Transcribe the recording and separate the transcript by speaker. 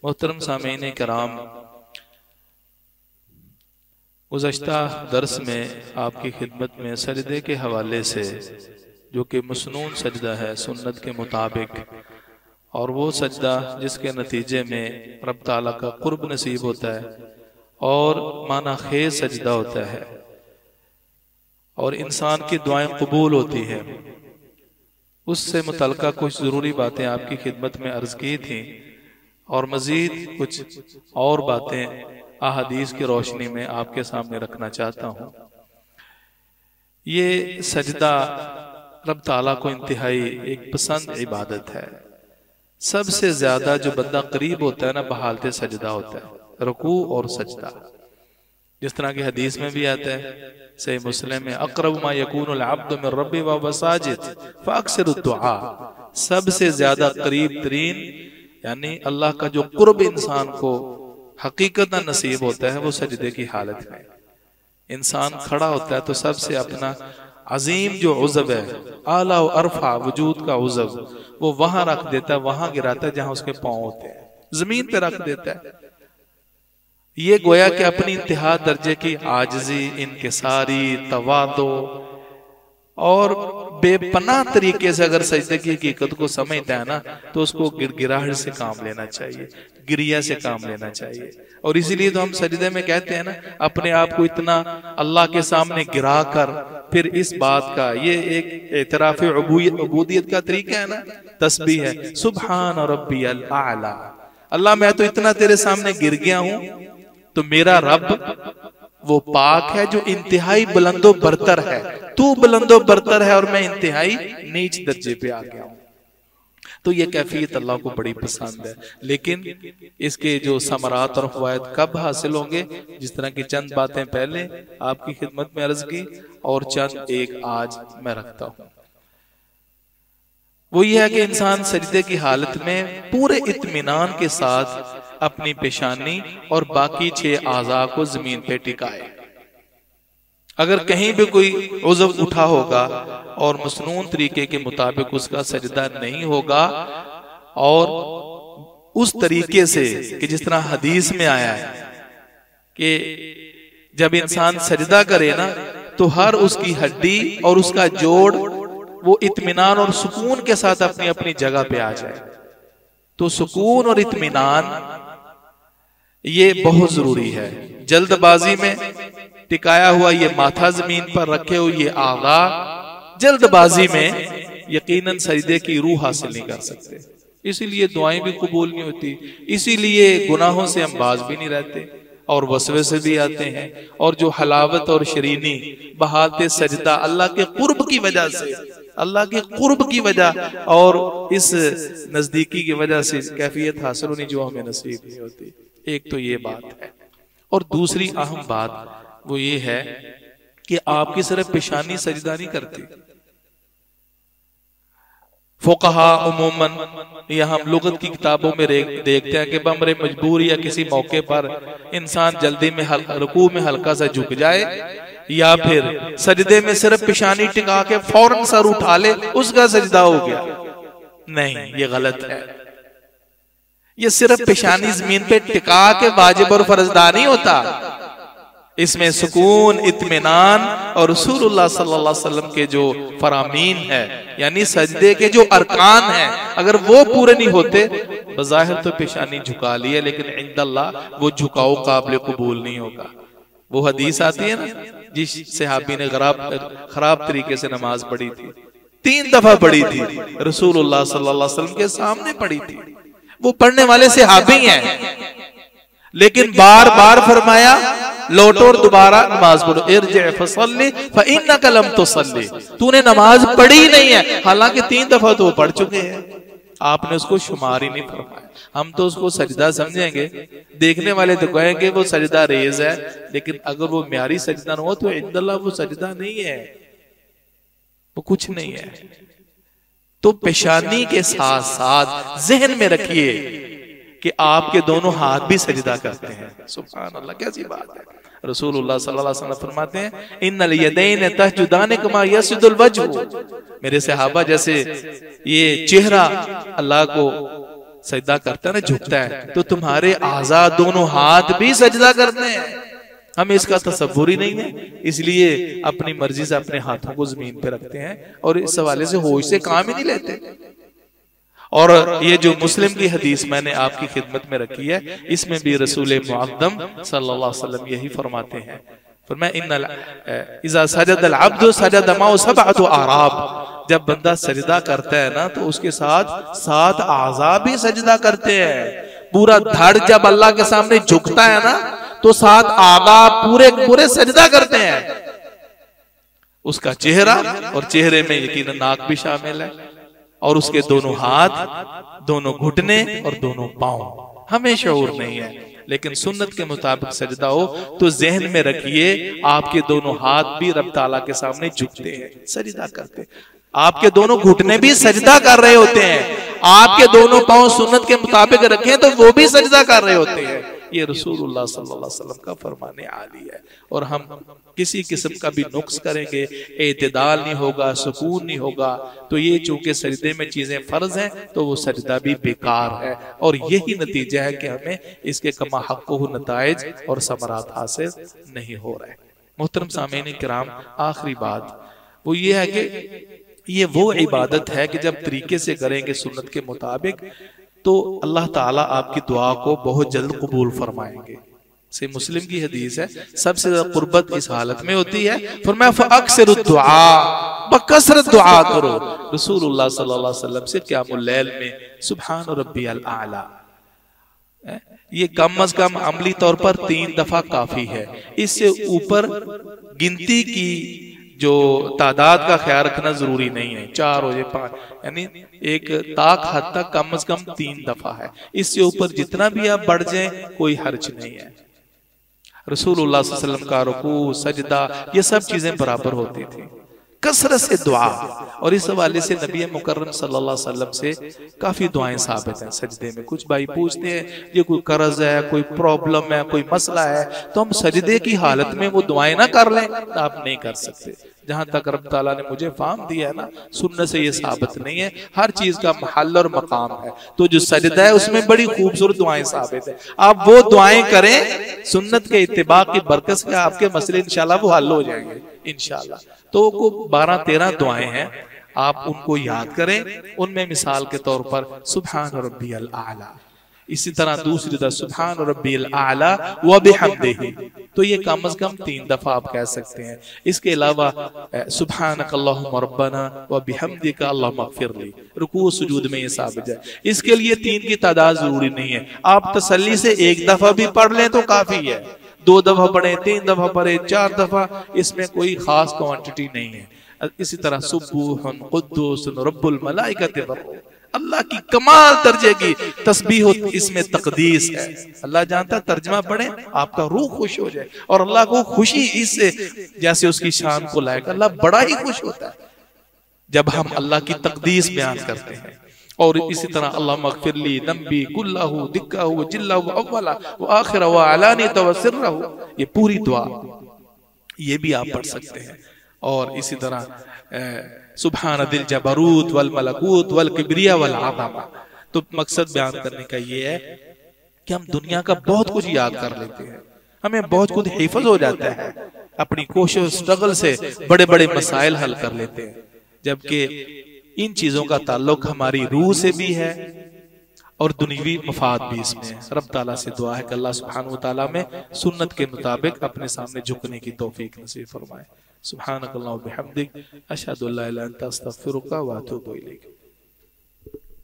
Speaker 1: मोहतरम सामीन कराम, गुज़श्ता दर्स में आपकी खिदमत में सजदे के हवाले से, जो कि मसनून सजदा है सुन्नत के मुताबिक, और वो सजदा जिसके नतीजे में रब ताला का कुर्ब नसीब होता है और माना खेज सजदा होता है और इंसान की दुआएं कबूल होती हैं, उससे मुतल्लिका कुछ ज़रूरी बातें आपकी खिदमत में अर्ज़ की थी और मज़ीद कुछ और बातें अहादीस की रोशनी में आपके सामने रखना चाहता हूँ। ये सजदा रब ताला को इंतहाई एक पसंद इबादत है। सबसे ज्यादा जो बंदा करीब होता है ना, बहालते सजदा होता है, रुकू और सजदा। जिस तरह की हदीस में भी आता है सही मुस्लिम में, अक़रब मा यकूनुल अब्दु मिन रब्बि व हुवा साजिद फ़अक्सिरु दुआ। सबसे ज्यादा करीब तरीन यानी अल्लाह का जो कुर्ब इंसान को हकीकतन नसीब होता है वो सजदे की हालत में। इंसान खड़ा होता है तो सबसे अपना अजीम जो उज़व है, आला व अरफा वजूद का उज़व, वो वहां रख देता है, वहां गिराता है जहां उसके पांव होते हैं, जमीन पे रख देता है। ये गोया कि अपनी इंतहा दर्जे की आजिज़ी, इनकिसारी, तवादो और बेपनाह तरीके से अगर सजदे की हकीकत को समझता है ना, तो उसको गिड़गिड़ाहट से काम लेना चाहिए, गिरिया से काम लेना चाहिए। और इसीलिए तो हम सजदे में कहते हैं ना, अपने आप को इतना अल्लाह के सामने गिरा कर फिर इस बात का, ये एक एतराफ़ उबूदियत का तरीका है ना, तस्बीह है, सुब्हान रब्बियल आला। अल्लाह मैं तो इतना तेरे सामने गिर गया हूं, तो मेरा रब वो पाक है जो इंतहाई बुलंदो बरतर है, तू बुलंदो बरतर है और मैं इंतहाई नीच दर्जे पे आ गया हूं। तो ये कैफियत अल्लाह को बड़ी पसंद है। लेकिन इसके जो समरात और फवायद कब हासिल होंगे, जिस तरह की चंद बातें पहले आपकी खिदमत में अर्ज की और चंद एक आज मैं रखता हूं, वो ये है कि इंसान सजदे की हालत में पूरे इत्मीनान के साथ अपनी पेशानी और बाकी 6 आज़ा को जमीन पे टिकाए। अगर कहीं भी कोई उज़व उठा होगा और मसनून तरीके के मुताबिक उसका सजदा नहीं होगा, और उस तरीके से कि जिस तरह हदीस में आया है कि जब इंसान सजदा करे ना, तो हर उसकी हड्डी और उसका जोड़ वो इत्मीनान और सुकून के साथ अपनी अपनी जगह पे आ जाए। तो सुकून और इत्मीनान ये बहुत जरूरी है। जल्दबाजी में टिकाया हुआ ये माथा जमीन पर रखे हुए ये आगा, जल्दबाजी में यकीनन सजदे की रूह हासिल नहीं कर सकते। इसीलिए दुआएं भी कबूल नहीं होती, इसीलिए गुनाहों से हम बाज भी नहीं रहते और वसवसे भी आते हैं। और जो हलावत और शरीनी बहालते सजदा अल्लाह के कुर्ब की वजह से, अल्लाह के कुर्ब की वजह और इस नजदीकी की वजह से कैफियत हासिल होनी जो हमें नसीब नहीं होती। एक तो ये बात है, और दूसरी अहम बात वो ये है कि आपकी सिर्फ पेशानी सजदा नहीं करती। फुक़हा उमूमन या हम लुगत की किताबों में देखते हैं कि बमरे मजबूर या किसी मौके पर इंसान जल्दी में रुकू में हल्का सा झुक जाए या फिर सजदे में सिर्फ पेशानी टिका के फौरन सर उठा ले, उसका सजदा हो गया। नहीं, ये गलत है। ये सिर्फ पेशानी जमीन पे टिका के वाजिब और फर्जदार नहीं होता, इसमें सुकून, इत्मीनान और रसूलुल्लाह सल्लल्लाहु अलैहि वसल्लम के जो फरामीन है, यानी सजदे के जो अरकान हैं, अगर वो पूरे नहीं होते, बज़ाहिर तो पेशानी झुका लिए, लेकिन इंदल्लाह वो झुकाओ काबिल कबूल नहीं होगा। वो हदीस आती है ना, जिस सहाबी ने खराब तरीके से नमाज पढ़ी थी, 3 दफा पढ़ी थी, रसूलुल्लाह सल्लल्लाहु अलैहि वसल्लम के सामने पढ़ी थी। वो पढ़ने वाले सहाबी हैं, लेकिन बार बार फरमाया लौटो और दोबारा नमाज पढ़ो, इरजिअ फसल्ली फइन्नका लम तुसल्ली, तूने नमाज पढ़ी नहीं है, हालांकि 3 दफा तो पढ़ चुके हैं। आपने उसको शुमार ही नहीं फरमाया। हम तो उसको सजदा समझेंगे, देखने वाले तो कहेंगे वो सजदा रेज है, लेकिन अगर वो म्यारी सजदा न हो तो इंदल्लाह वो सजदा नहीं है, वो कुछ नहीं है। तो पेशानी के साथ साथ जहन में रखिए कि आपके दोनों हाथ भी सजदा करते हैं। सुभान अल्लाह, कैसी बात है। रसूलुल्लाह सल्लल्लाहु अलैहि वसल्लम फरमाते हैं, इन्नल यदैन तस्जुदान कमा यसजुदुल वजह। मेरे सहाबा जैसे ये चेहरा अल्लाह को सजदा करता है ना, झुकता है, तो तुम्हारे आजाद दोनों हाथ भी सजदा करते हैं। हमें इसका तसव्वुर ही नहीं है, इसलिए अपनी मर्जी से अपने हाथों को जमीन पे रखते हैं और इस हवाले से होश से काम ही नहीं लेते। और ये जो मुस्लिम की हदीस मैंने आपकी खिदमत में रखी है, इसमें भी रसूल मुअद्दम सल्लल्लाहु अलैहि वसल्लम यही फरमाते हैं, इज़ा सजदल अब्दु सजद माउ सबअतु आराब, जब बंदा सजदा करता है ना तो उसके साथ 7 आज़ा भी सजदा करते हैं। पूरा धड़ जब अल्लाह के सामने झुकता है ना तो 7 आज़ा पूरे पूरे सजदा करते हैं। उसका चेहरा, और चेहरे में यकीनन नाक भी शामिल है, और उसके दोनों हाथ, दोनों घुटने और दोनों पांव। हमें शऊर नहीं है, लेकिन सुन्नत के मुताबिक सजदा हो तो जहन में रखिए आपके दोनों हाथ भी रब ताला के सामने झुकते हैं, सजदा करते हैं। आपके दोनों घुटने भी सजदा कर रहे होते हैं, आपके दोनों पांव सुन्नत के मुताबिक रखें तो वो भी सजदा कर रहे होते हैं। ये रसूलुल्लाह सल्लल्लाहु अलैहि वसल्लम का फरमाने आली है। और हम किसी किस्म का भी नुक्स करेंगे, एतदाल नहीं होगा, सुकून नहीं होगा, तो ये चूंकि सजदे में चीजें फर्ज हैं तो वो सजदा भी बेकार है। और यही नतीजा है कि हमें इसके कमा हक़्क़ुहु नताइज और समरात हासिल नहीं हो रहे। मोहतरम सामीन किराम, आखिरी बात वो ये है कि ये वो इबादत है कि जब तरीके से करेंगे सुन्नत के मुताबिक तो अल्लाह ताला आपकी दुआ को बहुत जल्द कबूल फरमाएंगे। से मुस्लिम की हदीस है, सबसे ज्यादा कुर्बत इस हालत में होती है, फरमाया फअक्सिरु दुआ, बकसरत दुआ करो। रसूलुल्लाह सल्लल्लाहु अलैहि वसल्लम से क़ियामुल लैल में सुभान रब्बियल आला, ये कम अज कम अमली तौर पर 3 दफा काफी है। इससे ऊपर गिनती की जो तादाद का ख्याल रखना जरूरी नहीं है, 4 हो जाए 5, यानी एक ताक हद तक कम से कम 3 दफा है। इससे ऊपर जितना भी आप बढ़ जाएं कोई हर्ज नहीं है। रसूलुल्लाह सल्लल्लाहु अलैहि वसल्लम का रुकू, सजदा, ये सब चीजें बराबर होती थी, कसरत से दुआ। और इस हवाले से नबी मुकर्रम सल्लल्लाहु अलैहि वसल्लम से काफी दुआएं साबित हैं सजदे में। कुछ भाई पूछते हैं ये कोई कर्ज है, कोई प्रॉब्लम है, कोई मसला है, तो हम सजदे की हालत में वो दुआएं ना कर लें? आप नहीं कर सकते। जहां तक रब ताला ने मुझे फाहम दिया है ना, सुन्नत से ये साबित नहीं है। हर चीज का महल और मकाम है, तो जो सजदा है उसमें बड़ी खूबसूरत दुआएं साबित है। आप वो दुआएं करें, सुन्नत के इत्तिबा की बरकत से आपके मसले इंशाल्लाह वो हल हो जाएंगे इंशाल्लाह। तो को 12-13 दुआएं हैं, आप उनको याद करें। उनमें मिसाल के तौर पर सुभान रब्बियल आला, इसी तरह दूसरी तरह सुभान रब्बियल आला व बिहम्दिही, तो ये कम से कम 3 दफा आप कह सकते हैं। इसके अलावा सुभानक अल्लाहुम्मा रब्बना व बिहम्दिका अल्लाहुम्मा इग़फिरली, रुकू सुजूद में ये साबित है। इसके लिए 3 की तादाद जरूरी नहीं है, आप तसल्ली से 1 दफा भी पढ़ लें तो काफी है। 2 दफा पढ़े, 3 दफा पढ़े, 4 दफा, इसमें कोई खास क्वांटिटी नहीं है। इसी तरह सुब्बूहुन कुद्दूसुन रब्बुल मलाइकति वरूह, अल्लाह की कमाल दर्जे की तस्बीह हो, इसमें तकदीस है। अल्लाह जानता, तर्जमा पढ़े आपका रूह खुश हो जाए, और अल्लाह को खुशी इससे जैसे उसकी शान को लाएगा, अल्लाह बड़ा ही खुश होता है जब हम अल्लाह की तकदीस बयान करते हैं। और इसी तरह अल्लाहुम्मा इग़फिरली नम्बी कुल्लहु दिक्कहु जिल्लहु अव्वला व आखिरा व अलानियता व सिर्रहु, ये पूरी दुआ ये भी आप पढ़ सकते हैं। और इसी तरह सुभान दिल जबरूत वल मलकूत वल किब्रिया वल आज़मा। तो मकसद बयान करने का ये है कि हम दुनिया का बहुत कुछ याद कर लेते हैं, हमें बहुत कुछ हिफज हो जाता है, अपनी कोशिश स्ट्रगल से बड़े बड़े मसाइल हल कर लेते हैं, जबकि इन चीजों का ताल्लुक हमारी रूह से भी है और दुनियावी मफाद भी इसमें है। रब ताला से दुआ है कि अल्लाह सुब्हानहु व तआला में सुन्नत के मुताबिक अपने सामने झुकने की तौफीक नसीब फरमाए। सुब्हानकल्लाह व बिहम्दिक, अशहदु अल्ला इलाहा इल्ला अंता, अस्तगफिरुका व अतूबु इलैक।